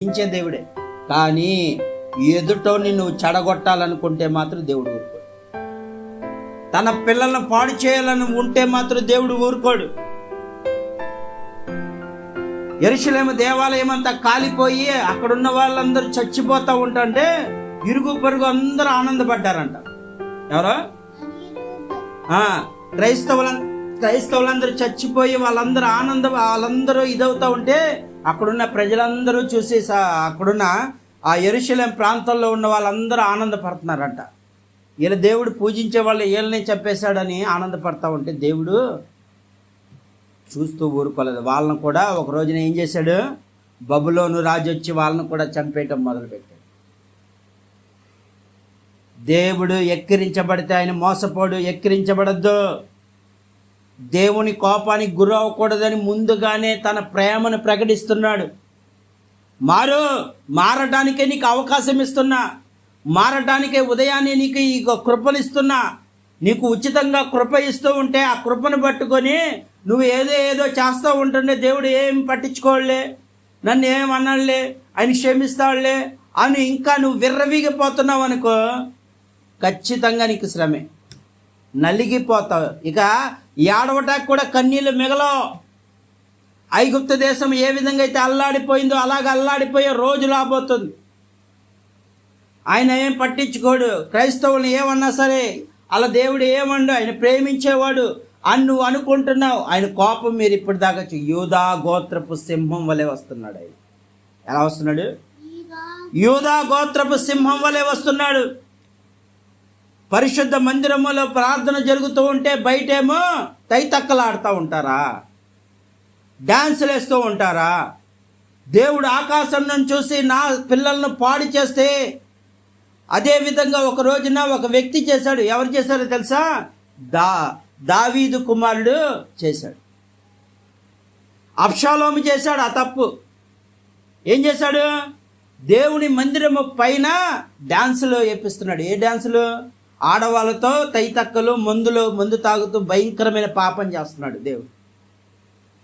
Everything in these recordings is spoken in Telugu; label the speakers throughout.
Speaker 1: ఇచ్చే దేవుడే. కానీ ఎదుటోని నువ్వు చెడగొట్టాలనుకుంటే మాత్రం దేవుడు ఊరుకోడు. తన పిల్లలను పాడు చేయాలని ఉంటే మాత్రం దేవుడు ఊరుకోడు. యెరూషలేము దేవాలయం అంతా కాలిపోయి అక్కడున్న వాళ్ళందరూ చచ్చిపోతూ ఉంటుంటే ఇరుగు పొరుగు అందరూ ఆనందపడ్డారంట. ఎవరో క్రైస్తవులందరూ చచ్చిపోయి వాళ్ళందరూ ఇదవుతూ ఉంటే అక్కడున్న ప్రజలందరూ చూసి అక్కడున్న ఆ యెరూషలేము ప్రాంతంలో ఉన్న వాళ్ళందరూ ఆనందపడుతున్నారంట. వీళ్ళ దేవుడు పూజించే వాళ్ళు వీళ్ళని చంపేశాడని ఆనందపడతా ఉంటే దేవుడు చూస్తూ ఊరుకోలేదు. వాళ్ళను కూడా ఒక రోజున ఏం చేశాడు, బబులోను రాజు వచ్చి వాళ్ళను కూడా చంపేయటం మొదలుపెట్టాడు. దేవుడు ఎక్కిరించబడితే ఆయన మోసపోడు, ఎక్కిరించబడద్దు. దేవుని కోపానికి గురి అవ్వకూడదని ముందుగానే తన ప్రేమను ప్రకటిస్తున్నాడు. మారడానికే నీకు అవకాశం ఇస్తున్నా, మారడానికే ఉదయాన్నే నీకు ఈ కృపనిస్తున్నా, నీకు ఉచితంగా కృప ఇస్తూ ఉంటే ఆ కృపను పట్టుకొని నువ్వు ఏదో చేస్తూ ఉంటుండే దేవుడు ఏం పట్టించుకోవాలే, నన్ను ఏమన్నాడులే, ఆయన క్షమిస్తాడులే అని ఇంకా నువ్వు విర్రవీగిపోతున్నావు అనుకో, ఖచ్చితంగా నీకు శ్రమే, నలిగిపోతావు. ఇక ఏడవటానికి కూడా కన్నీళ్ళు మిగలవు. ఐగుప్తు దేశం ఏ విధంగా అయితే అల్లాడిపోయిందో అలాగ అల్లాడిపోయే రోజు రాబోతుంది. ఆయన ఏం పట్టించుకోడు. క్రైస్తవులు ఏమన్నా సరే అలా దేవుడు ఏమండు, ఆయన ప్రేమించేవాడు అని నువ్వు అనుకుంటున్నావు. ఆయన కోపం మీరు ఇప్పటిదాకా యూదా గోత్రపు సింహం వలె వస్తున్నాడు. ఆయన ఎలా వస్తున్నాడు? యూదా గోత్రపు సింహం వలె వస్తున్నాడు. పరిశుద్ధ మందిరములో ప్రార్థన జరుగుతూ ఉంటే బయటేమో తైతక్కలాడుతూ ఉంటారా, డ్యాన్సులు వేస్తూ ఉంటారా? దేవుడు ఆకాశం నుంచి చూసి నా పిల్లలను పాడు చేస్తే అదేవిధంగా ఒక రోజున ఒక వ్యక్తి చేశాడు. ఎవరు చేశారో తెలుసా? దావీదు కుమారుడు చేశాడు. అబ్షాలోము చేశాడు ఆ తప్పు. ఏం చేశాడు? దేవుని మందిరము పైన డ్యాన్సులు వేపిస్తున్నాడు. ఏ డ్యాన్సులు? ఆడవాళ్ళతో తైతక్కలు మందు తాగుతూ భయంకరమైన పాపం చేస్తున్నాడు దేవుడు.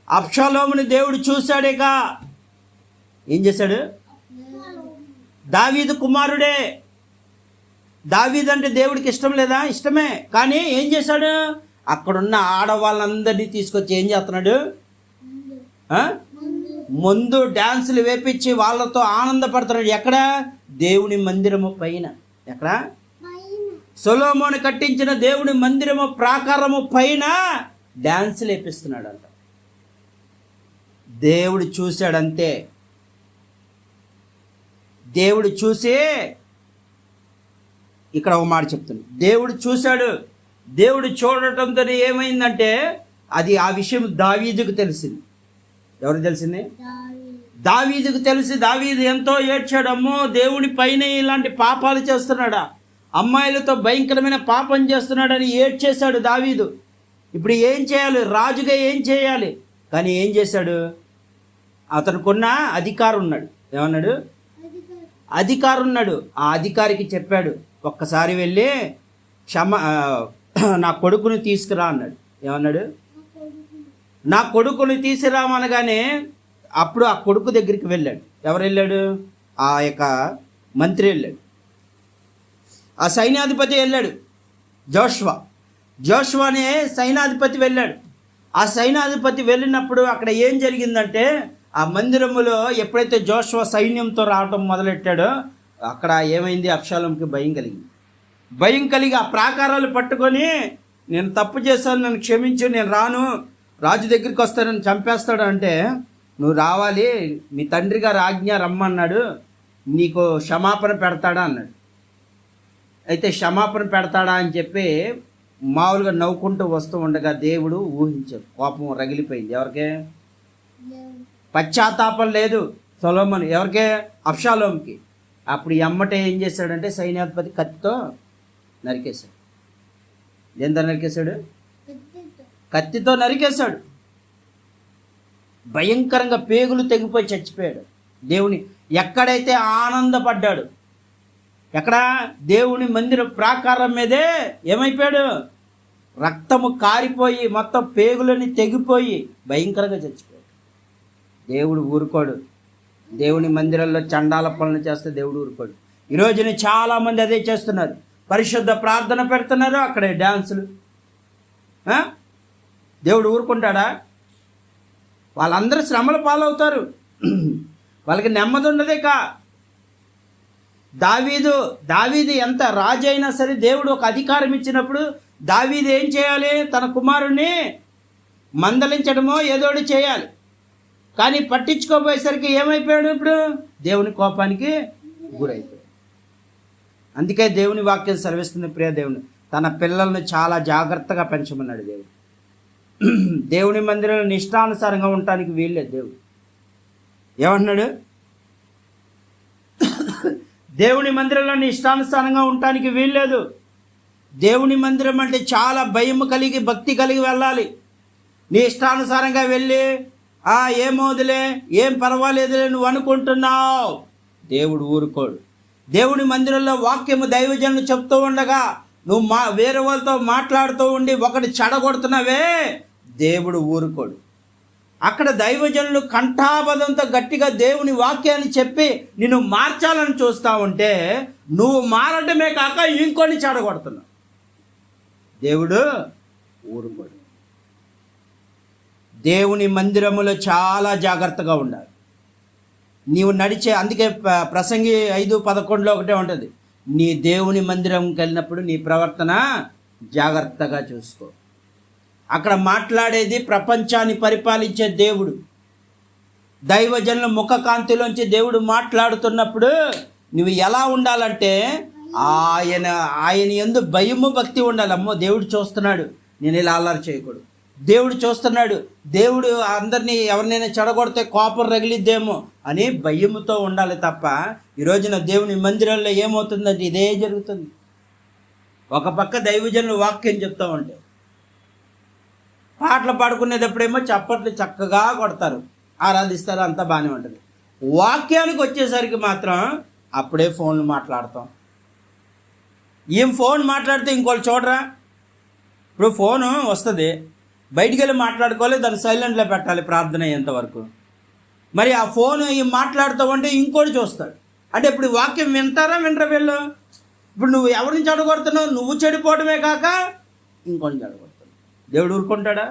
Speaker 1: అబ్షాలోముని దేవుడు చూశాడేక ఏం చేశాడు? దావీదు కుమారుడే. దావీదు అంటే దేవుడికి ఇష్టం లేదా? ఇష్టమే. కానీ ఏం చేశాడు? అక్కడున్న ఆడవాళ్ళందరినీ తీసుకొచ్చి ఏం చేస్తున్నాడు? ముందు డ్యాన్సులు వేపించి వాళ్ళతో ఆనందపడుతున్నాడు. ఎక్కడ? దేవుని మందిరము పైన. ఎక్కడ? సొలొమోను కట్టించిన దేవుని మందిరము ప్రాకారము పైన డ్యాన్సులు వేపిస్తున్నాడు అంట. దేవుడు చూశాడంతే. దేవుడు చూసి ఇక్కడ ఒక మాట చెప్తున్నాడు. దేవుడు చూశాడు. దేవుడు చూడటంతో ఏమైందంటే ఆ విషయం దావీదుకు తెలిసింది. ఎవరికి తెలిసింది? దావీదుకు తెలిసి దావీదు ఎంతో ఏడ్చాడు. అమ్మో, దేవుని పైన ఇలాంటి పాపాలు చేస్తున్నాడా, అమ్మాయిలతో భయంకరమైన పాపం చేస్తున్నాడని ఏడ్చేశాడు దావీదు. ఇప్పుడు ఏం చేయాలి? రాజుగా ఏం చేయాలి? కానీ ఏం చేశాడు? అతనుకున్న అధికారం ఉన్నాడు. ఏమన్నాడు? అధికారం ఉన్నాడు. ఆ అధికారికి చెప్పాడు, ఒక్కసారి వెళ్ళి నా కొడుకుని తీసుకురా అన్నాడు. ఏమన్నాడు? నా కొడుకుని తీసుకురామనగానే అప్పుడు ఆ కొడుకు దగ్గరికి వెళ్ళాడు. ఎవరు వెళ్ళాడు? ఆ యొక్క మంత్రి వెళ్ళాడు. ఆ సైన్యాధిపతి వెళ్ళాడు. జోషువా అనే సైన్యాధిపతి వెళ్ళాడు. ఆ సైన్యాధిపతి వెళ్ళినప్పుడు అక్కడ ఏం జరిగిందంటే, ఆ మందిరములో ఎప్పుడైతే జోషువా సైన్యంతో రావటం మొదలెట్టాడో అక్కడ ఏమైంది? అబ్షాలోముకి భయం కలిగి ఆ ప్రాకారాలు పట్టుకొని, నేను తప్పు చేశాను, నన్ను క్షమించు, నేను రాను, రాజు దగ్గరికి వస్తానని చంపేస్తాడు అంటే, నువ్వు రావాలి, మీ తండ్రి గారు ఆజ్ఞ రమ్మన్నాడు, నీకు క్షమాపణ పెడతాడా అన్నాడు. అయితే క్షమాపణ పెడతాడా అని చెప్పి మామూలుగా నవ్వుకుంటూ వస్తూ ఉండగా దేవుడు ఊహించాడు. కోపం రగిలిపోయింది. ఎవరికే? పశ్చాత్తాపం లేదు సొలొమోను. ఎవరికే? అబ్షాలోముకి. అప్పుడు ఎమ్మటే ఏం చేశాడంటే సైన్యాధిపతి కత్తితో నరికేశాడు. ఎంత నరికేశాడు? కత్తితో నరికేశాడు. భయంకరంగా పేగులు తెగిపోయి చచ్చిపోయాడు. దేవుని ఎక్కడైతే ఆనందపడ్డాడు, ఎక్కడ? దేవుని మందిర ప్రాకారం మీదే ఏమైపోయాడు? రక్తము కారిపోయి మొత్తం పేగులని తెగిపోయి భయంకరంగా చచ్చిపోయాడు. దేవుడు ఊరుకోడు. దేవుని మందిరంలో చండాల పనులు చేస్తే దేవుడు ఊరుకోడు. ఈ రోజున చాలామంది అదే చేస్తున్నారు. పరిశుద్ధ ప్రార్థన పెడుతున్నారు, అక్కడే డ్యాన్సులు. దేవుడు ఊరుకుంటాడా? వాళ్ళందరూ శ్రమల పాలవుతారు. వాళ్ళకి నెమ్మది ఉండదే. దావీదు ఎంత రాజు అయినా సరే దేవుడు ఒక అధికారం ఇచ్చినప్పుడు దావీదు ఏం చేయాలి? తన కుమారుణ్ణి మందలించడమో ఏదోటి చేయాలి. కానీ పట్టించుకోపోయేసరికి ఏమైపోయాడు? ఇప్పుడు దేవుని కోపానికి గురైపోయాడు. అందుకే దేవుని వాక్యం సెలవిస్తుంది, ప్రియ దేవుని తన పిల్లల్ని చాలా జాగ్రత్తగా పెంచమన్నాడు దేవుడు. దేవుని మందిరంలో నిష్టానుసారంగా ఉండటానికి వీల్లేదు. దేవుడు ఏమంటున్నాడు? దేవుని మందిరంలో ఇష్టానుసారంగా ఉండటానికి వీల్లేదు. దేవుని మందిరం అంటే చాలా భయం కలిగి భక్తి కలిగి వెళ్ళాలి. నీ ఇష్టానుసారంగా వెళ్ళి ఏమవుదులే, ఏం పర్వాలేదులే నువ్వు అనుకుంటున్నావు, దేవుడు ఊరుకోడు. దేవుని మందిరంలో వాక్యము దైవజనులు చెప్తూ ఉండగా నువ్వు వేరే వాళ్ళతో మాట్లాడుతూ ఉండి ఒకటి చెడగొడుతున్నావే, దేవుడు ఊరుకోడు. అక్కడ దైవజనులు కంఠాబద్ధంతో గట్టిగా దేవుని వాక్యాన్ని చెప్పి నిన్ను మార్చాలని చూస్తూ ఉంటే నువ్వు మారడమే కాక ఇంకొని చెడగొడుతున్నావు, దేవుడు ఊరుకోడు. దేవుని మందిరములో చాలా జాగ్రత్తగా ఉండాలి. నీవు నడిచే, అందుకే ప్రసంగి 5:11 ఒకటే ఉంటుంది, నీ దేవుని మందిరంకి వెళ్ళినప్పుడు నీ ప్రవర్తన జాగ్రత్తగా చూసుకో. అక్కడ మాట్లాడేది ప్రపంచాన్ని పరిపాలించే దేవుడు. దైవజనుల ముఖకాంతిలోంచి దేవుడు మాట్లాడుతున్నప్పుడు నువ్వు ఎలా ఉండాలంటే ఆయన యందు భయము భక్తి ఉండాలి. అమ్మో దేవుడు చూస్తున్నాడు, నేను ఇలా అల్లరి చేయకూడదు. దేవుడు చూస్తున్నాడు, దేవుడు అందరినీ ఎవరినైనా చెడగొడితే కోపం రగిలిద్దేమో అని భయముతో ఉండాలి తప్ప ఈ రోజున దేవుని మందిరంలో ఏమవుతుందంటే ఇదే జరుగుతుంది. ఒక పక్క దైవజనులు వాక్యం చెప్తూ ఉంటే పాటలు పాడుకునేటప్పుడేమో చప్పట్లు చక్కగా కొడతారు, ఆరాధిస్తారు, అంతా బాగానే ఉంటుంది. వాక్యానికి వచ్చేసరికి మాత్రం అప్పుడే ఫోన్లు మాట్లాడతాం. ఏం ఫోన్ మాట్లాడితే ఇంకోళ్ళు చూడరా? ఇప్పుడు ఫోను వస్తుంది, బయటికి వెళ్ళి మాట్లాడుకోవాలి, దాన్ని సైలెంట్లో పెట్టాలి ప్రార్థన అయ్యేంతవరకు. మరి ఆ ఫోను మాట్లాడుతూ ఉంటే ఇంకోటి చూస్తాడు. అంటే ఇప్పుడు వాక్యం వింటారా వినరా వీళ్ళు? ఇప్పుడు నువ్వు ఎవరిని చెడగొడుతున్నావు? నువ్వు చెడిపోవడమే కాక ఇంకొని చెడగొడుతున్నావు. దేవుడు ఊరుకుంటాడా?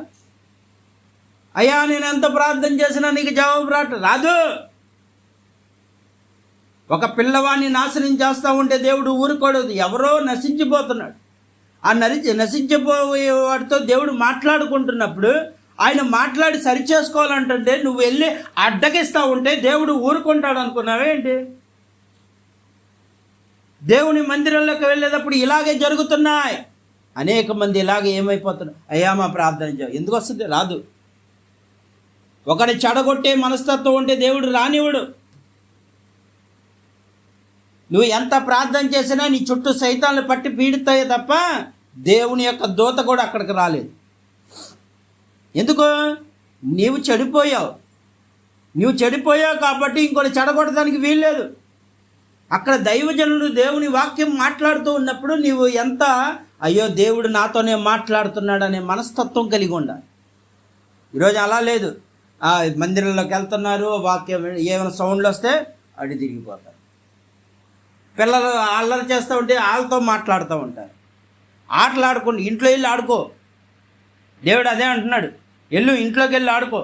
Speaker 1: అయ్యా నేను ఎంత ప్రార్థన చేసినా నీకు జవాబు రాదు. ఒక పిల్లవాడిని నాశనం చేస్తూ ఉంటే దేవుడు ఊరుకోడు. ఎవరో నశించిపోతున్నాడు. ఆ నశించిపోయే వాడితో దేవుడు మాట్లాడుకుంటున్నప్పుడు ఆయన మాట్లాడి సరిచేసుకోవాలంటుంటే నువ్వు వెళ్ళి అడ్డగిస్తూ ఉంటే దేవుడు ఊరుకుంటాడు అనుకున్నావేంటి? దేవుని మందిరంలోకి వెళ్ళేటప్పుడు ఇలాగే జరుగుతున్నాయి. అనేక మంది ఇలాగే ఏమైపోతున్నారు? అయ్యా మా ప్రార్థన ఎందుకు వస్తుంది? రాదు. ఒకటి చెడగొట్టే మనస్తత్వం ఉంటే దేవుడు రానివ్వడు. నువ్వు ఎంత ప్రార్థన చేసినా నీ చుట్టూ సైతాన్లు పట్టి పీడితాయే తప్ప దేవుని యొక్క దూత కూడా అక్కడికి రాలేదు. ఎందుకు? నీవు చెడిపోయావు కాబట్టి ఇంకోటి చెడగొట్టడానికి వీల్లేదు. అక్కడ దైవజనుడు దేవుని వాక్యం మాట్లాడుతూ ఉన్నప్పుడు నీవు ఎంత అయ్యో దేవుడు నాతోనే మాట్లాడుతున్నాడు అనే మనస్తత్వం కలిగి ఉండాలి. ఈరోజు అలా లేదు. మందిరంలోకి వెళ్తున్నారు, వాక్యం ఏమైనా సౌండ్లు వస్తే అడి తిరిగిపోతారు. పిల్లలు అల్లరి చేస్తూ ఉంటే వాళ్ళతో మాట్లాడుతూ ఉంటారు. ఆటలు ఆడుకోండి, ఇంట్లో వెళ్ళి ఆడుకో. దేవుడు అదే అంటున్నాడు, ఇంట్లోకి వెళ్ళి ఆడుకో.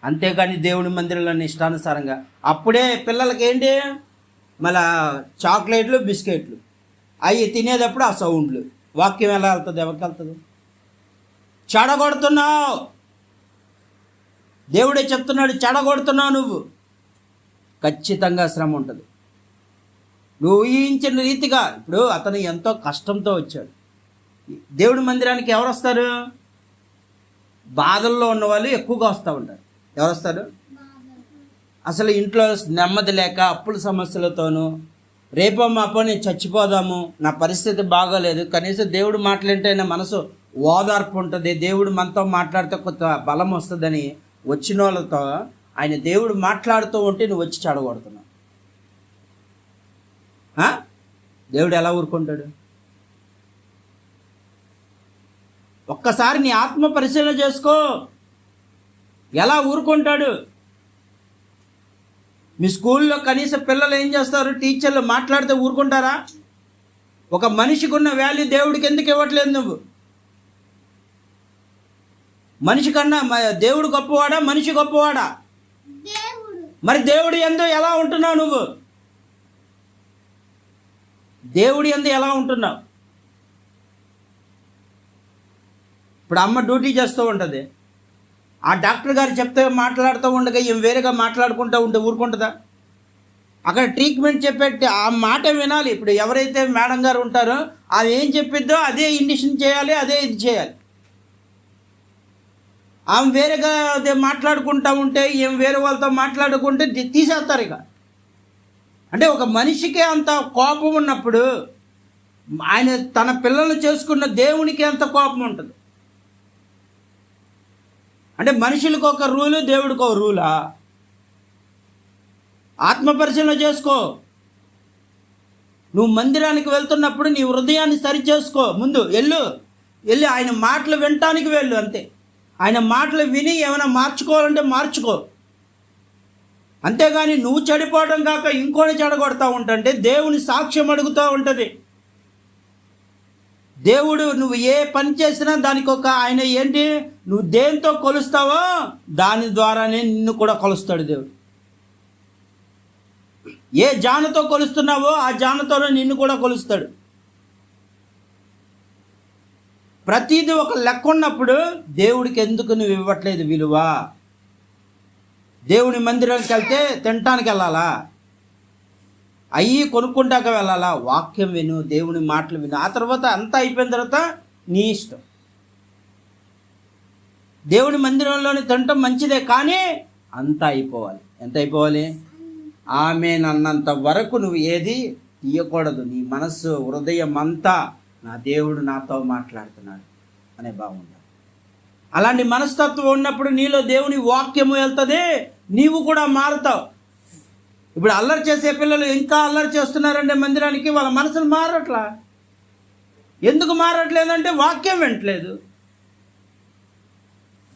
Speaker 1: అంతేగాని దేవుని మందిరంలో ఇష్టానుసారంగా అప్పుడే పిల్లలకి ఏంటి మళ్ళా చాక్లెట్లు బిస్కెట్లు అవి తినేటప్పుడు ఆ సౌండ్లు. వాక్యం ఎలా వెళ్తుంది? ఎవరికి వెళ్తుంది? చెడగొడుతున్నావు. దేవుడే చెప్తున్నాడు, చెడగొడుతున్నావు. నువ్వు ఖచ్చితంగా శ్రమ ఉంటుంది. నువ్వు ఊహించిన రీతిగా ఇప్పుడు అతను ఎంతో కష్టంతో వచ్చాడు. దేవుడి మందిరానికి ఎవరు వస్తారు? బాధల్లో ఉన్న వాళ్ళు ఎక్కువగా వస్తూ ఉంటారు. ఎవరు వస్తారు? అసలు ఇంట్లో నెమ్మది లేక అప్పుల సమస్యలతోనూ రేపో మాపో నేను చచ్చిపోదాము, నా పరిస్థితి బాగోలేదు, కనీసం దేవుడు మాట్లాడితే నా మనసు ఓదార్పు ఉంటుంది, దేవుడు మనతో మాట్లాడితే కొంత బలం వస్తుందని వచ్చిన వాళ్ళతో ఆయన దేవుడు మాట్లాడుతూ ఉంటే నువ్వు వచ్చి చెడగొడుతున్నావు. దేవుడు ఎలా ఊరుకుంటాడు? ఒక్కసారి నీ ఆత్మ పరిశీలన చేసుకో. ఎలా ఊరుకుంటాడు? మీ స్కూల్లో కనీసం పిల్లలు ఏం చేస్తారు? టీచర్లు మాట్లాడితే ఊరుకుంటారా? ఒక మనిషికి ఉన్న వాల్యూ దేవుడికి ఎందుకు ఇవ్వట్లేదు నువ్వు? మనిషి కన్నా దేవుడు గొప్పవాడా, మనిషి గొప్పవాడా? మరి దేవుడి యందు ఎలా ఉంటున్నావు నువ్వు? దేవుడి యందు ఎలా ఉంటున్నావు? ఇప్పుడు అమ్మ డ్యూటీ చేస్తూ ఉంటుంది, ఆ డాక్టర్ గారు చెప్తే మాట్లాడుతూ ఉండగా ఏం వేరేగా మాట్లాడుకుంటూ ఉంటే ఊరుకుంటుందా? అక్కడ ట్రీట్మెంట్ చెప్పే ఆ మాట వినాలి. ఇప్పుడు ఎవరైతే మేడం గారు ఉంటారో ఆమె ఏం చెప్పిద్దో అదే ఇండిషన్ చేయాలి, అదే ఇది చేయాలి. ఆమె వేరేగా అదే మాట్లాడుకుంటూ ఉంటే ఏం వేరే వాళ్ళతో మాట్లాడుకుంటే తీసేస్తారు ఇక. అంటే ఒక మనిషికి అంత కోపం ఉన్నప్పుడు ఆయన తన పిల్లలు చేసుకున్న దేవునికి ఎంత కోపం ఉంటుంది? అంటే మనుషులకు ఒక రూలు, దేవుడికి ఒక రూలా? ఆత్మపరిశీలన చేసుకో. నువ్వు మందిరానికి వెళ్తున్నప్పుడు నీ హృదయాన్ని సరి చేసుకో. ముందు వెళ్ళి ఆయన మాటలు వినటానికి వెళ్ళు, అంతే. ఆయన మాటలు విని ఏమైనా మార్చుకోవాలంటే మార్చుకో. అంతేగాని నువ్వు చెడిపోవడం కాక ఇంకోని చెడగొడతా ఉంటుంటే దేవుని సాక్ష్యం అడుగుతూ ఉంటుంది. దేవుడు నువ్వు ఏ పని చేసినా దానికి ఒక ఆయన ఏంటి, నువ్వు దేంతో కొలుస్తావో దాని ద్వారానే నిన్ను కూడా కొలుస్తాడు దేవుడు. ఏ జానతో కొలుస్తున్నావో ఆ జానతోనే నిన్ను కూడా కొలుస్తాడు. ప్రతిదీ ఒక లెక్క ఉన్నప్పుడు దేవుడికి ఎందుకు నువ్వు ఇవ్వట్లేదు విలువ? దేవుని మందిరానికి వెళ్తే తినటానికి వెళ్ళాలా? అయ్యి కొనుక్కుంటాక వెళ్ళాలా? వాక్యం విను, దేవుని మాటలు విను. ఆ తర్వాత అంతా అయిపోయిన తర్వాత నీ ఇష్టం. దేవుని మందిరంలోని తినటం మంచిదే, కానీ అంతా అయిపోవాలి. ఎంత అయిపోవాలి? ఆమేనన్నంత వరకు నువ్వు ఏది తీయకూడదు. నీ మనస్సు, హృదయం అంతా నా దేవుడు నాతో మాట్లాడుతున్నాడు అనే భావం ఉండాలి. అలాంటి మనస్తత్వం ఉన్నప్పుడు నీలో దేవుని వాక్యము వెళ్తుంది, నీవు కూడా మారుతావు. ఇప్పుడు అల్లరి చేసే పిల్లలు ఇంకా అల్లరి చేస్తున్నారంటే మందిరానికి, వాళ్ళ మనసులు మారట్లా. ఎందుకు మారట్లేదంటే వాక్యం వినట్లేదు,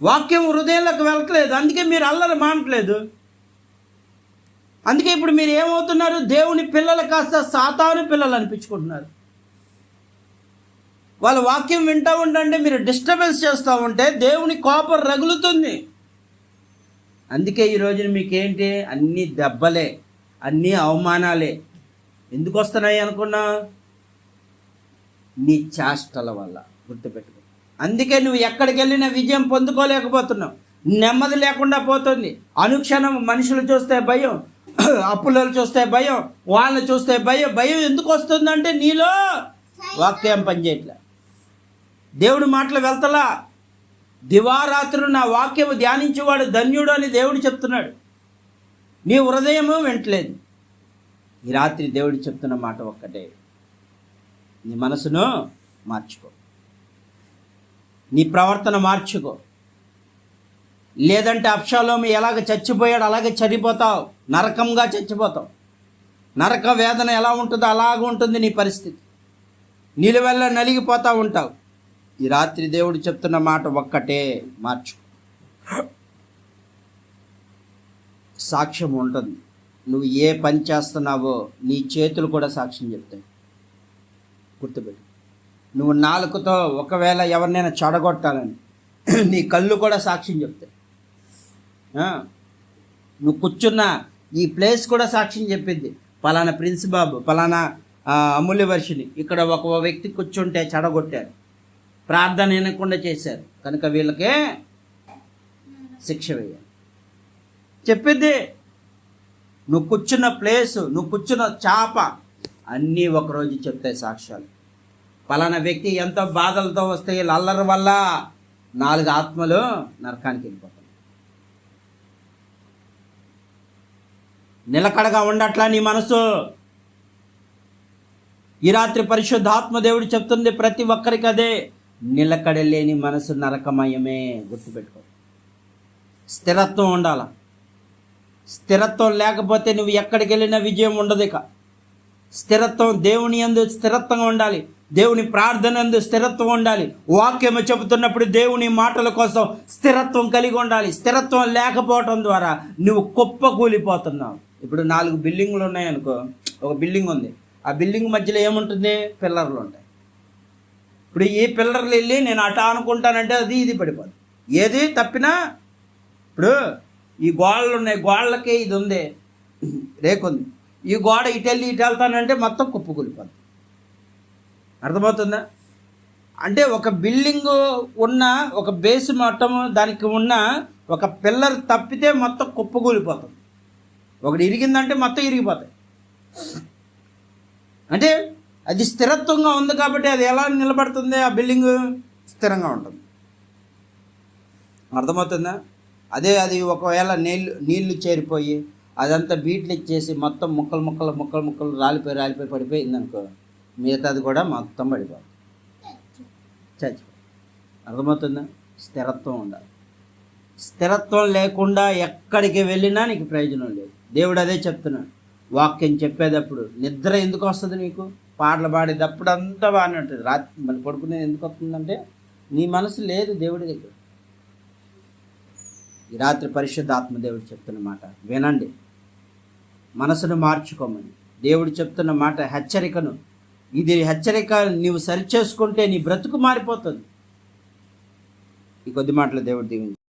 Speaker 1: వాక్యం హృదయంలోకి వెళ్ళట్లేదు. అందుకే మీరు అల్లరి మానట్లేదు. అందుకే ఇప్పుడు మీరు ఏమవుతున్నారు? దేవుని పిల్లలు కాస్త సాతాను పిల్లలు అనిపించుకుంటున్నారు. వాళ్ళ వాక్యం వింటూ ఉంటే మీరు డిస్టర్బెన్స్ చేస్తూ ఉంటే దేవుని కోపం రగులుతుంది. అందుకే ఈ రోజున మీకేంటి? అన్నీ దెబ్బలే, అన్నీ అవమానాలే. ఎందుకు వస్తున్నాయి అనుకున్నా? నీ చేష్టల వల్ల. గుర్తుపెట్టుకో. అందుకే నువ్వు ఎక్కడికి వెళ్ళినా విజయం పొందుకోలేకపోతున్నావు, నెమ్మది లేకుండా పోతుంది. అనుక్షణం మనుషులు చూస్తే భయం, అప్పులను చూస్తే భయం, వాళ్ళని చూస్తే భయం. భయం ఎందుకు వస్తుందంటే నీలో వాక్యం పనిచేయట్లే, దేవుడి మాటలు వెళ్తలా. దివారాత్రులు నా వాక్యము ధ్యానించేవాడు ధన్యుడు అని దేవుడు చెప్తున్నాడు. నీ హృదయము వింటలేదు. ఈ రాత్రి దేవుడు చెప్తున్న మాట ఒక్కటే, నీ మనసును మార్చుకో, నీ ప్రవర్తన మార్చుకో. లేదంటే అబ్షాలోము ఎలాగ చచ్చిపోయాడు అలాగే చనిపోతావు, నరకంగా చచ్చిపోతావు. నరక వేదన ఎలా ఉంటుందో అలాగ ఉంటుంది నీ పరిస్థితి. నిలువెల్ల నలిగిపోతూ ఉంటావు. ఈ రాత్రి దేవుడు చెప్తున్న మాట ఒక్కటే, మార్చు. సాక్ష్యం ఉంటుంది. నువ్వు ఏ పని చేస్తున్నావో నీ చేతులు కూడా సాక్ష్యం చెప్తాయి. గుర్తుపెట్టు. నువ్వు నాలుకతో ఒకవేళ ఎవరినైనా చెడగొట్టాలని నీ కళ్ళు కూడా సాక్ష్యం చెప్తాయి. నువ్వు కూర్చున్న ఈ ప్లేస్ కూడా సాక్ష్యం చెప్పింది. పలానా ప్రిన్స్ బాబు, పలానా అమూల్య వర్షిని ఇక్కడ ఒక వ్యక్తి కూర్చుంటే చెడగొట్టారు, ప్రార్థన వినకుండా చేశారు కనుక వీళ్ళకే శిక్ష వేయాలి చెప్పిద్ది. నువ్వు కూర్చున్న ప్లేసు, నువ్వు కూర్చున్న చాప అన్నీ ఒకరోజు చెప్తాయి సాక్ష్యాలు. పలానా వ్యక్తి ఎంతో బాధలతో వస్తే వీళ్ళ అల్లరి వల్ల 4 ఆత్మలు నరకానికి వెళ్ళిపోతాయి. నిలకడగా ఉండట్లా నీ మనసు. ఈ రాత్రి పరిశుద్ధాత్మ దేవుడు చెప్తుంది ప్రతి ఒక్కరికి అదే, నిలకడలేని మనసు నరకమయమే. గుర్తుపెట్టుకో. స్థిరత్వం ఉండాల. స్థిరత్వం లేకపోతే నువ్వు ఎక్కడికి వెళ్ళినా విజయం ఉండదు. ఇక స్థిరత్వం, దేవుని యందు స్థిరత్వం ఉండాలి, దేవుని ప్రార్థన యందు స్థిరత్వం ఉండాలి. వాక్యము చెబుతున్నప్పుడు దేవుని మాటల కోసం స్థిరత్వం కలిగి ఉండాలి. స్థిరత్వం లేకపోవటం ద్వారా నువ్వు కుప్పకూలిపోతున్నావు. ఇప్పుడు 4 బిల్డింగులు ఉన్నాయనుకో, ఒక బిల్డింగ్ ఉంది, ఆ బిల్డింగ్ మధ్యలో ఏముంటుంది? పిల్లర్లు ఉంటాయి. ఇప్పుడు ఈ పిల్లర్లు వెళ్ళి నేను అట అనుకుంటానంటే అది ఇది పడిపోదు. ఏది తప్పినా, ఇప్పుడు ఈ గోడలు ఉన్నాయి, గోడలకి ఇది ఉంది, రేకుంది, ఈ గోడ ఇటు వెళ్ళి ఇటు వెళ్తానంటే మొత్తం కుప్పకూలిపోద్ది. అర్థమవుతుందా? అంటే ఒక బిల్డింగు ఉన్న ఒక బేస్ మొత్తం దానికి ఉన్న ఒక పిల్లర్ తప్పితే మొత్తం కుప్పకూలిపోతుంది. ఒకటి ఇరిగిందంటే మొత్తం ఇరిగిపోతాయి. అంటే అది స్థిరత్వంగా ఉంది కాబట్టి అది ఎలా నిలబడుతుంది? ఆ బిల్డింగు స్థిరంగా ఉంటుంది. అర్థమవుతుందా? అదే అది ఒకవేళ నీళ్లు చేరిపోయి అదంతా బీట్లు ఇచ్చేసి మొత్తం ముక్కలు రాలిపోయి పడిపోయింది అనుకో, మిగతాది కూడా మొత్తం పడిపోతుంది, చచ్చిపోతుంది. అర్థమవుతుందా? స్థిరత్వం ఉండాలి. స్థిరత్వం లేకుండా ఎక్కడికి వెళ్ళినా నీకు ప్రయోజనం లేదు. దేవుడు అదే చెప్తున్నాడు. వాక్యం చెప్పేటప్పుడు నిద్ర ఎందుకు వస్తుంది నీకు? పాటలు పాడేటప్పుడు అంతా బాగానే ఉంటుంది, రాత్రి మళ్ళీ పడుకునేది ఎందుకు వస్తుందంటే నీ మనసు లేదు దేవుడి దగ్గర. ఈ రాత్రి పరిశుద్ధ ఆత్మదేవుడు చెప్తున్న మాట వినండి, మనసును మార్చుకోమని. దేవుడు చెప్తున్న మాట హెచ్చరికను, ఇది హెచ్చరిక. నీవు సరిచేసుకుంటే నీ బ్రతుకు మారిపోతుంది. ఈ కొద్ది మాటలు దేవుడు దీవించు.